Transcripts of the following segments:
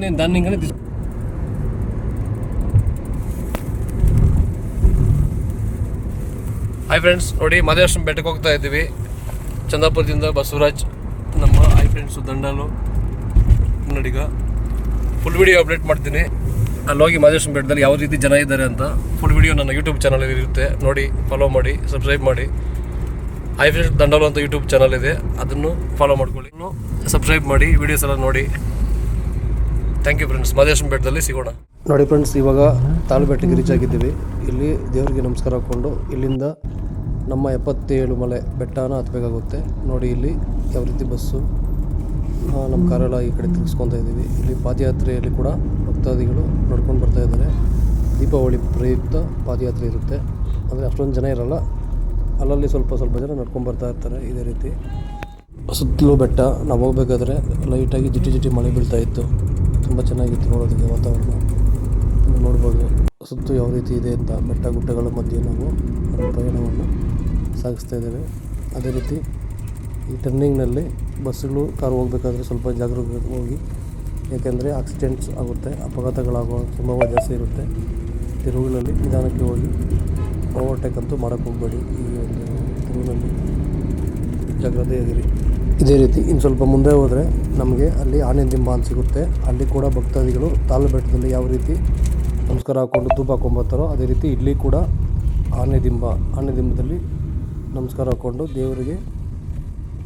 నేను దాన్ని ఇంకనే hi friends, ನೋಡಿ ಮಹದೇಶ್ವರ ಬೆಟ್ಟಕ್ಕೆ ಹೋಗ್ತಾ ಇದ್ದೀವಿ. ಚಂದಾಪುರದಿಂದ ಬಸವರಾಜ್, ನಮ್ಮ ಹಾಯ್ ಫ್ರೆಂಡ್ಸು ದಂಡಾಲು ಕನ್ನಡಿಗ. ಫುಲ್ ವಿಡಿಯೋ ಅಪ್ಡೇಟ್ ಮಾಡ್ತೀನಿ. ಅಲ್ಲಿ ಹೋಗಿ ಮಹದೇಶ್ವರ ಬೆಟ್ಟದಲ್ಲಿ ಯಾವ ರೀತಿ ಜನ ಇದ್ದಾರೆ ಅಂತ ಫುಲ್ ವಿಡಿಯೋ ನನ್ನ ಯೂಟ್ಯೂಬ್ ಚಾನಲಲ್ಲಿ ಇರುತ್ತೆ. ನೋಡಿ, ಫಾಲೋ ಮಾಡಿ, ಸಬ್ಸ್ಕ್ರೈಬ್ ಮಾಡಿ. ಹಾಯ್ ಫ್ರೆಂಡ್ಸ್ ದಂಡಾಲು ಅಂತ ಯೂಟ್ಯೂಬ್ ಚಾನಲ್ ಇದೆ, ಅದನ್ನು ಫಾಲೋ ಮಾಡ್ಕೊಳ್ಳಿ. ಸಬ್ಸ್ಕ್ರೈಬ್ ಮಾಡಿ, ವಿಡಿಯೋಸ್ ಎಲ್ಲ ನೋಡಿ. Thank you friends. ಮಹದೇಶ್ವರ ಬೆಟ್ಟದಲ್ಲಿ ಸಿಗೋಣ. ನೋಡಿ ಫ್ರೆಂಡ್ಸ್, ಇವಾಗ ತಾಳು ಬೆಟ್ಟಕ್ಕೆ ರೀಚ್ ಆಗಿದ್ದೀವಿ. ಇಲ್ಲಿ ದೇವರಿಗೆ ನಮಸ್ಕಾರ ಹಾಕ್ಕೊಂಡು ಇಲ್ಲಿಂದ ನಮ್ಮ 77 ಮಲೆ ಬೆಟ್ಟನ ಹತ್ತಬೇಕಾಗುತ್ತೆ. ನೋಡಿ ಇಲ್ಲಿ ಯಾವ ರೀತಿ ಬಸ್ಸು ನಮ್ಮ ಕಾರೆಲ್ಲ ಈ ಕಡೆ ತಿರ್ಗಿಸ್ಕೊತಾ ಇದ್ದೀವಿ. ಇಲ್ಲಿ ಪಾದಯಾತ್ರೆಯಲ್ಲಿ ಕೂಡ ಭಕ್ತಾದಿಗಳು ನಡ್ಕೊಂಡು ಬರ್ತಾ ಇದ್ದಾರೆ. ದೀಪಾವಳಿ ಪ್ರಯುಕ್ತ ಪಾದಯಾತ್ರೆ ಇರುತ್ತೆ, ಅಂದರೆ ಅಷ್ಟೊಂದು ಜನ ಇರಲ್ಲ, ಅಲ್ಲಲ್ಲಿ ಸ್ವಲ್ಪ ಜನ ನಡ್ಕೊಂಡು ಬರ್ತಾ ಇರ್ತಾರೆ. ಇದೇ ರೀತಿ ಸುತ್ತಲೂ ಬೆಟ್ಟ. ನಾವು ಹೋಗ್ಬೇಕಾದ್ರೆ ಲೈಟಾಗಿ ಜಿಟಿ ಮಳೆ ಬೀಳ್ತಾ ಇತ್ತು. ತುಂಬ ಚೆನ್ನಾಗಿತ್ತು ನೋಡೋದಕ್ಕೆ ವಾತಾವರಣ. ನೋಡ್ಬೋದು ಸುತ್ತು ಯಾವ ರೀತಿ ಇದೆ ಅಂತ. ಬೆಟ್ಟ ಗುಡ್ಡಗಳ ಮಧ್ಯೆ ನಾವು ನಮ್ಮ ಪ್ರಯಾಣವನ್ನು ಸಾಗಿಸ್ತಾ ಇದ್ದೇವೆ. ಅದೇ ರೀತಿ ಈ ಟರ್ನಿಂಗ್ನಲ್ಲಿ ಬಸ್ಸುಗಳು ಕಾರು ಹೋಗಬೇಕಾದ್ರೆ ಸ್ವಲ್ಪ ಜಾಗರೂಕತೆ ಹೋಗಿ, ಏಕೆಂದರೆ ಆಕ್ಸಿಡೆಂಟ್ಸ್ ಆಗುತ್ತೆ, ಅಪಘಾತಗಳಾಗುವ ಸಂಭವ ಜಾಸ್ತಿ ಇರುತ್ತೆ. ತಿರುವುಗಳಲ್ಲಿ ನಿಧಾನಕ್ಕೆ ಹೋಗಿ ಓವರ್ಟೇಕ್ ಅಂತೂ ಮಾಡೋಕ್ಕೆ ಹೋಗಬೇಡಿ. ಈ ಒಂದು ತಿರುವಿನಲ್ಲಿ ಜಾಗ್ರತೆಯಾಗಿರಿ. ಇದೇ ರೀತಿ ಇನ್ನು ಸ್ವಲ್ಪ ಮುಂದೆ ಹೋದರೆ ನಮಗೆ ಅಲ್ಲಿ ಆನೆದಿಂಬ ಅಂತ ಸಿಗುತ್ತೆ. ಅಲ್ಲಿ ಕೂಡ ಭಕ್ತಾದಿಗಳು ತಾಳು ಬೆಟ್ಟದಲ್ಲಿ ಯಾವ ರೀತಿ ನಮಸ್ಕಾರ ಹಾಕ್ಕೊಂಡು ಧೂಪ ಹಾಕ್ಕೊಂಬರ್ತಾರೋ ಅದೇ ರೀತಿ ಇಲ್ಲಿ ಕೂಡ ಆನೆದಿಂಬದಲ್ಲಿ ನಮಸ್ಕಾರ ಹಾಕ್ಕೊಂಡು ದೇವರಿಗೆ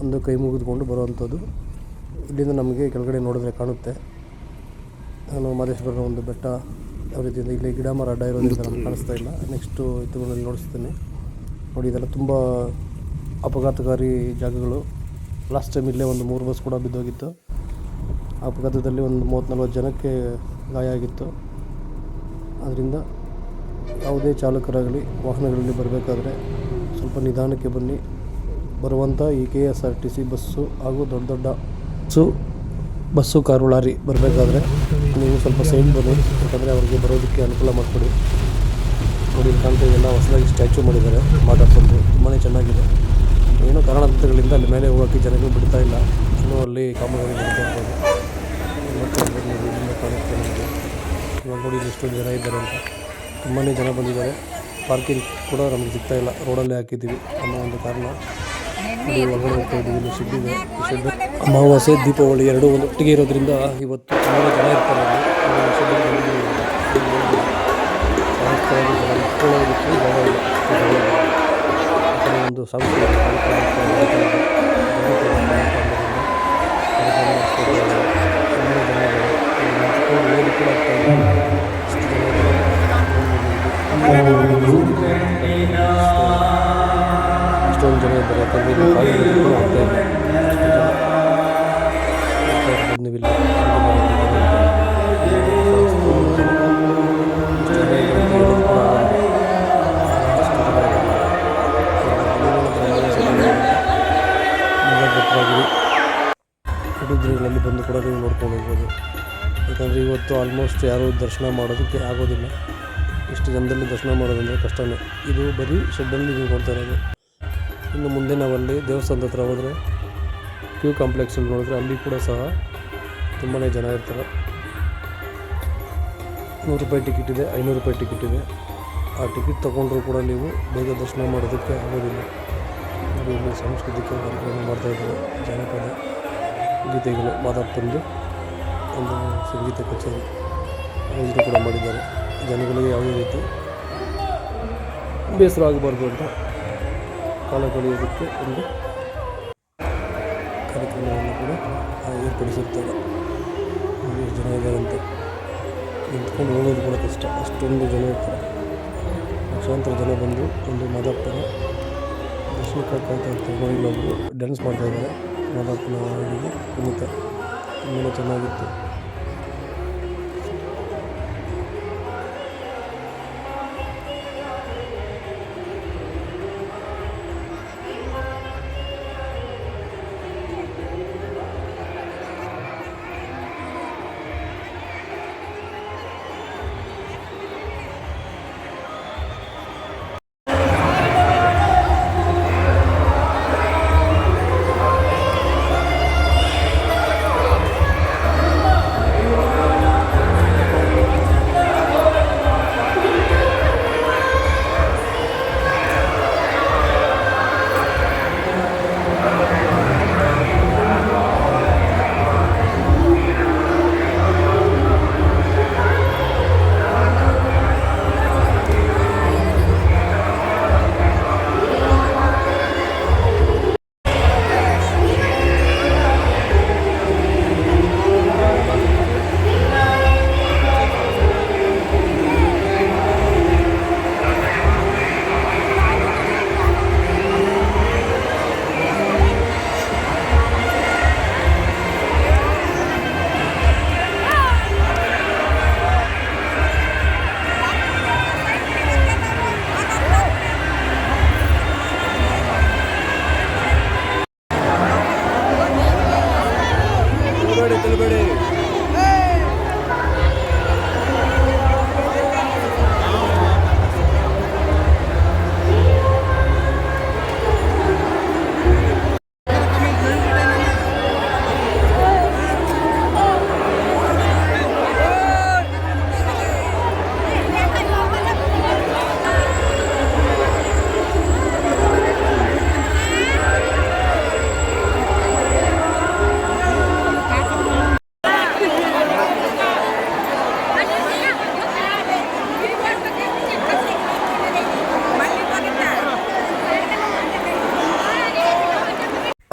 ಒಂದು ಕೈ ಮುಗಿದುಕೊಂಡು ಬರುವಂಥದ್ದು. ಇಲ್ಲಿಂದ ನಮಗೆ ಕೆಳಗಡೆ ನೋಡಿದ್ರೆ ಕಾಣುತ್ತೆ. ನಾನು ಮಹದೇಶ್ವರನ ಒಂದು ಬೆಟ್ಟ ಯಾವ ರೀತಿ ಇಲ್ಲಿ ಗಿಡ ಮರ ಅಡ್ಡ ಇರೋದ್ರಿಂದ ನಮ್ಗೆ ಕಾಣಿಸ್ತಾ ಇಲ್ಲ. ನೆಕ್ಸ್ಟು ಇದರಲ್ಲಿ ನೋಡಿಸ್ತೀನಿ. ನೋಡಿ, ಇದೆಲ್ಲ ತುಂಬ ಅಪಘಾತಕಾರಿ ಜಾಗಗಳು. ಲಾಸ್ಟ್ ಟೈಮ್ ಇಲ್ಲೇ ಒಂದು 3 ಬಸ್ ಕೂಡ ಬಿದ್ದೋಗಿತ್ತು. ಅಪಘಾತದಲ್ಲಿ ಒಂದು 30-40 ಜನಕ್ಕೆ ಗಾಯ ಆಗಿತ್ತು. ಅದರಿಂದ ಯಾವುದೇ ಚಾಲಕರಾಗಲಿ ವಾಹನಗಳಲ್ಲಿ ಬರಬೇಕಾದ್ರೆ ಸ್ವಲ್ಪ ನಿಧಾನಕ್ಕೆ ಬನ್ನಿ. ಬರುವಂಥ ಈ KSRTC ಬಸ್ಸು ಹಾಗೂ ದೊಡ್ಡ ಬಸ್ಸು ಕಾರು ಲಾರಿ ಬರಬೇಕಾದ್ರೆ ನೀವು ಸ್ವಲ್ಪ ಸೈಡ್ ಬನ್ನಿ, ಯಾಕಂದರೆ ಅವರಿಗೆ ಬರೋದಕ್ಕೆ ಅನುಕೂಲ ಮಾಡಿಕೊಡಿ. ನೋಡಿ, ಕಾಣ್ತಾ ಎಲ್ಲ ಹೊಸದಾಗಿ ಸ್ಟ್ಯಾಚು ಮಾಡಿದ್ದಾರೆ. ಮಾತಾಡ್ಕೊಂಡು ತುಂಬಾ ಚೆನ್ನಾಗಿದೆ. ಏನೋ ಕಾರಣಾಂತರಗಳಿಂದ ಅಲ್ಲಿ ಮೇಲೆ ಹೋಗೋಕ್ಕೆ ಜನಗಳು ಬಿಡ್ತಾ ಇಲ್ಲ. ಇನ್ನೂ ಅಲ್ಲಿ ಕಾಮಗಾರಿ ನಡೀತಾ ಇರ್ಬೋದು. ಇಲ್ಲಿಂದ ಕಾಣುತ್ತೆ ನಮಗೆ. ಇವಾಗ ನೋಡಿ, ಇಲ್ಲಿ ಎಷ್ಟೊಂದು ಜನ ಇದ್ದಾರೆ ಅಂತ. ತುಂಬಾ ಜನ ಬಂದಿದ್ದಾರೆ. ಪಾರ್ಕಿಂಗ್ ಕೂಡ ನಮಗೆ ಸಿಗ್ತಾ ಇಲ್ಲ, ರೋಡಲ್ಲೇ ಹಾಕಿದ್ದೀವಿ ಅನ್ನೋ ಒಂದು ಕಾರಣ. ಇಲ್ಲಿ ಒಳಗಡೆ ಹೋಗ್ತಾ ಇದ್ದೀವಿ. ಇಲ್ಲಿ ಶೆಡ್ ಇದೆ. ಈ ಶೆಡ್ ಅಮಾವಾಸ್ಯೆ ದೀಪಾವಳಿ ಎರಡೂ ಒಂದು ಒಟ್ಟಿಗೆ ಇರೋದ್ರಿಂದ ಇವತ್ತು ತುಂಬಾ ಜನ ಇರ್ತಾರೆ. ಅಲ್ಲಿ ಶೆಡ್ಡಿಗೆ ಬಂದಿದ್ದೀವಿ. ಇಟ್ಕೊಳ್ಳೋದಕ್ಕೆ ಜಾಗ ಇಲ್ಲ. ಒಂದು ಸಾಂಸ್ಕೃತಿಕ ಎಷ್ಟೊಂದು ಜನ ಇದ್ದಾರೆ. ಯಾಕಂದರೆ ಆಗ್ತಾ ಇಲ್ಲ. ನೀವಿಲ್ಲ ಹಿಡಿದ್ರಲ್ಲಿ ಬಂದು ಕೂಡ ನೀವು ನೋಡ್ಕೊಂಡು ಹೋಗ್ಬೋದು. ಯಾಕಂದರೆ ಇವತ್ತು ಆಲ್ಮೋಸ್ಟ್ ಯಾರೂ ದರ್ಶನ ಮಾಡೋದಕ್ಕೆ ಆಗೋದಿಲ್ಲ. ಇಷ್ಟು ಜನದಲ್ಲಿ ದರ್ಶನ ಮಾಡೋದಂದರೆ ಕಷ್ಟವೇ. ಇದು ಬರೀ ಶೆಡ್ಡಲ್ಲಿ ನೀವು ನೋಡ್ತಾ ಇರೋದು. ಇನ್ನು ಮುಂದೆ ನಾವಲ್ಲಿ ದೇವಸ್ಥಾನದ ಹತ್ರ ಹೋದರೆ ಕ್ಯೂ ಕಾಂಪ್ಲೆಕ್ಸಲ್ಲಿ ನೋಡಿದ್ರೆ ಅಲ್ಲಿ ಕೂಡ ಸಹ ತುಂಬಾ ಜನ ಇರ್ತಾರೆ. 100 ರೂಪಾಯಿ ಟಿಕೆಟ್ ಇದೆ, 500 ರೂಪಾಯಿ ಟಿಕೆಟ್ ಇದೆ. ಆ ಟಿಕೆಟ್ ತೊಗೊಂಡ್ರೂ ಕೂಡ ನೀವು ಬೇಗ ದರ್ಶನ ಮಾಡೋದಕ್ಕೆ ಆಗೋದಿಲ್ಲ. ಇಲ್ಲಿ ಸಾಂಸ್ಕೃತಿಕ ಕಾರ್ಯಕ್ರಮ ಮಾಡ್ತಾಯಿದ್ದಾರೆ. ಜಾನಪದ ಗೀತೆಗಳು, ಮಾದಪ್ಪಂದು ಒಂದು ಸಂಗೀತ ಕಚೇರಿ ಆಯೋಜನೆ ಕೂಡ ಮಾಡಿದ್ದಾರೆ. ಜನಗಳಿಗೆ ಯಾವುದೇ ರೀತಿ ಬೇಸರ ಆಗಬಾರ್ದು ಅಂತ ಕಾಲ ಕಳೆಯೋದಕ್ಕೆ ಒಂದು ಕಾರ್ಯಕ್ರಮವನ್ನು ಕೂಡ ಏರ್ಪಡಿಸುತ್ತಾರೆ. ಎಷ್ಟು ಜನ ಇದ್ದಾರಂತೆ, ನಿಂತ್ಕೊಂಡು ಹೋಗೋದು ಕೂಡ ಕಷ್ಟ, ಅಷ್ಟೊಂದು ಜನ ಇರ್ತಾರೆ. ಲಕ್ಷಾಂತರ ಜನ ಬಂದು ಒಂದು ಮಾದಪ್ಪನ ದರ್ಶನಕ್ಕೆ ಕಾಯ್ತಾ ಇರ್ತಾರೆ. ಇಲ್ಲೊಬ್ಬರು ಡ್ಯಾನ್ಸ್ ಮಾಡ್ತಾಯಿದ್ದಾರೆ. ಮಾದಪ್ಪನ ಹಾಡಿಗೆ ಕುಣಿತ ತುಂಬಾ ಚೆನ್ನಾಗಿತ್ತು.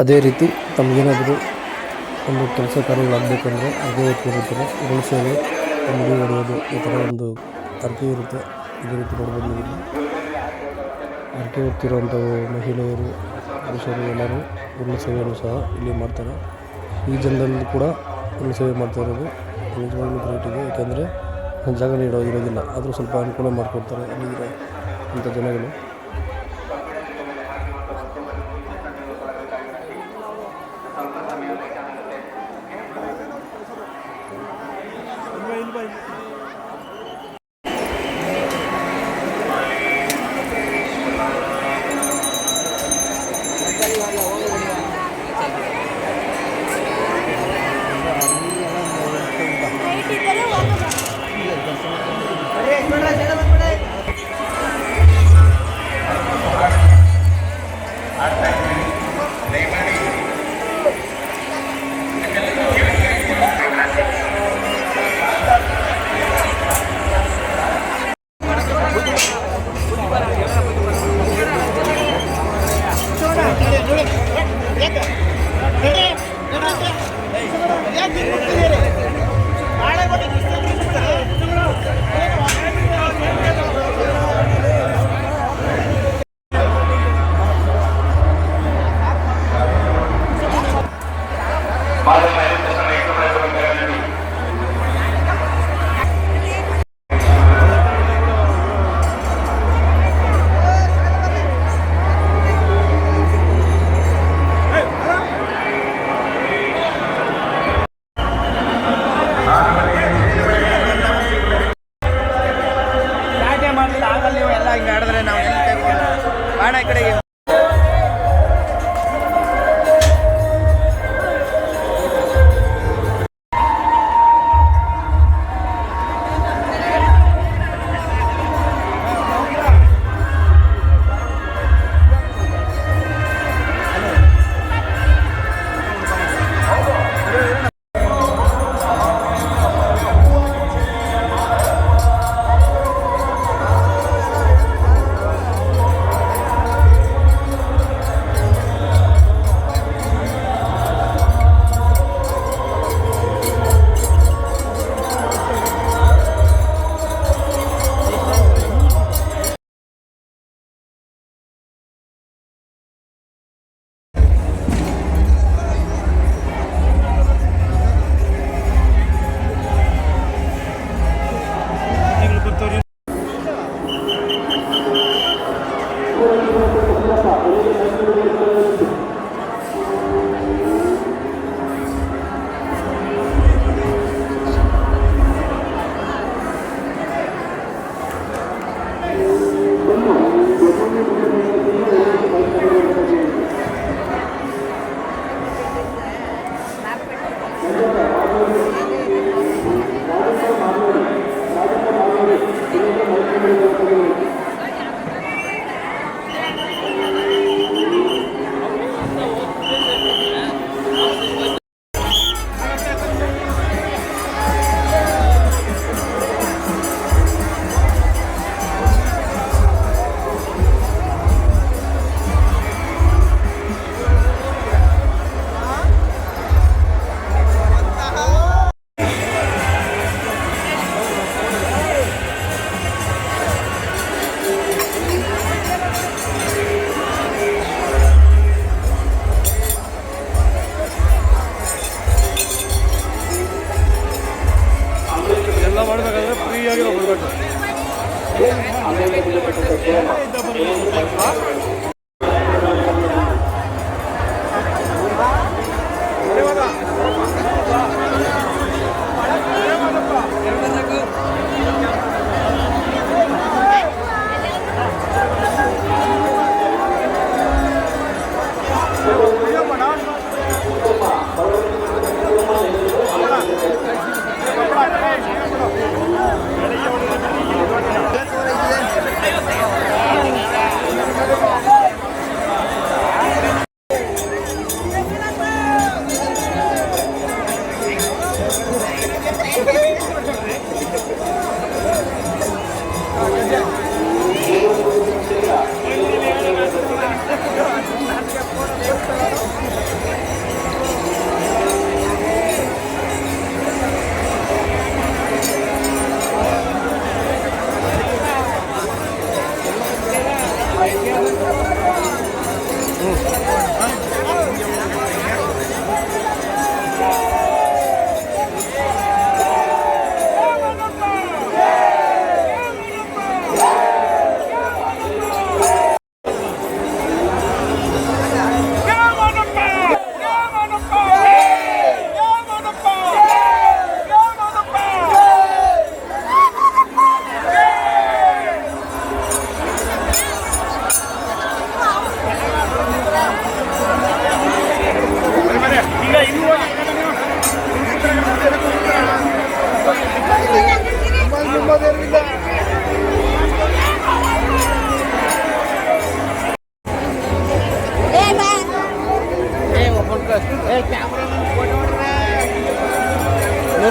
ಅದೇ ರೀತಿ ತಮಗೇನಾದರೂ ಒಂದು ಕೆಲಸ ಕಾರ್ಯಗಳಾಗಬೇಕಂದ್ರೆ ಅದೇ ಹೊತ್ತಿರುತ್ತಾರೆ ಉರುಳು ಸೇವೆ, ಮುಡಿ ಹೊಡೆಯೋದು ಈ ಥರ ಒಂದು ಹರಕೆ ಇರುತ್ತೆ. ಇದೇ ರೀತಿ ನೋಡ್ಬೋದು ನೀವು ಇಲ್ಲಿ ಹರಕೆ ಹೊತ್ತಿರುವಂಥವು ಮಹಿಳೆಯರು, ಪುರುಷರು ಎಲ್ಲರೂ ಉರುಳು ಸೇವೆಯನ್ನು ಸಹ ಇಲ್ಲಿ ಮಾಡ್ತಾರೆ. ಈ ಜನರಲ್ಲಿ ಕೂಡ ಉರುಳು ಸೇವೆ ಮಾಡ್ತಾ ಇರೋದು ನಿಜವಾಗ್ಲೂ ಗ್ರೇಟ್ ಇದೆ. ಯಾಕೆಂದರೆ ಜಾಗ ಇರೋದಿಲ್ಲ, ಆದರೂ ಸ್ವಲ್ಪ ಅನುಕೂಲ ಮಾಡಿಕೊಡ್ತಾರೆ ಅಲ್ಲಿರೋ ಅಂಥ ಜನಗಳು.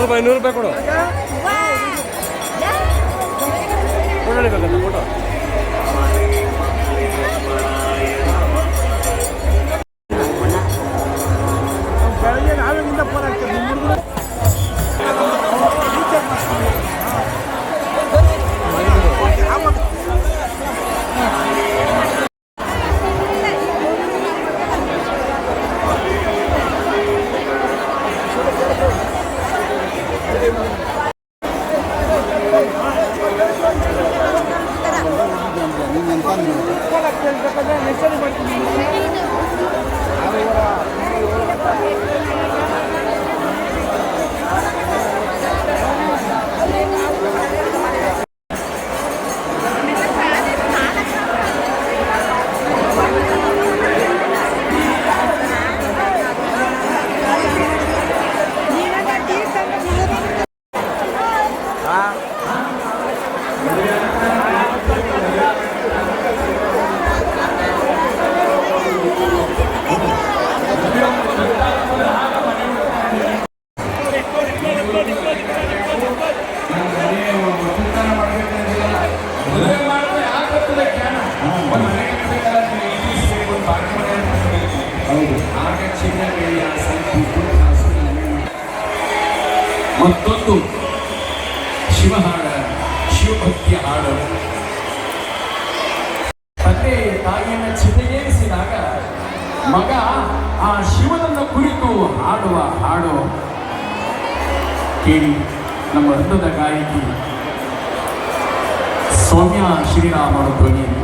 ₹100 ಕೊಡು. ಫೋಟೋ ಫೋಟೋ ಮತ್ತೊಂದು ಶಿವಹಾಡ, ಶಿವಭಕ್ತಿಯ ಹಾಡು. ತಂದೆ ತಾಯಿಯನ್ನು ಚಿತೆಗೇರಿಸಿದಾಗ ಮಗ ಆ ಶಿವನನ್ನು ಕುರಿತು ಹಾಡುವ ಹಾಡು ಕೇಳಿ ನಮ್ಮ ವೃಂದದ ಗಾಯಕಿ ಸೌಮ್ಯ ಶ್ರೀರಾಮನ ಧ್ವನಿಯಲ್ಲಿ.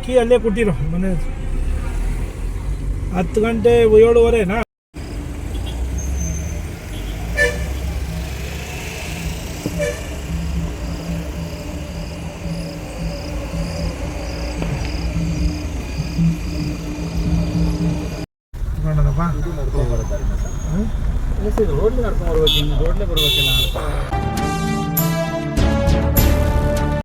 ಕೀ ಅಲ್ಲೇ ಕೊಟ್ಟಿರೋ ಮನೆ 10 ಗಂಟೆ 7:30ನಾ. ರೋಡ್ಲಿ ನಡ್ಕೊಂಡು ಬರ್ಬೇಕು, ರೋಡ್ಲೇ ಬರ್ಬೇಕಿಲ್ಲ.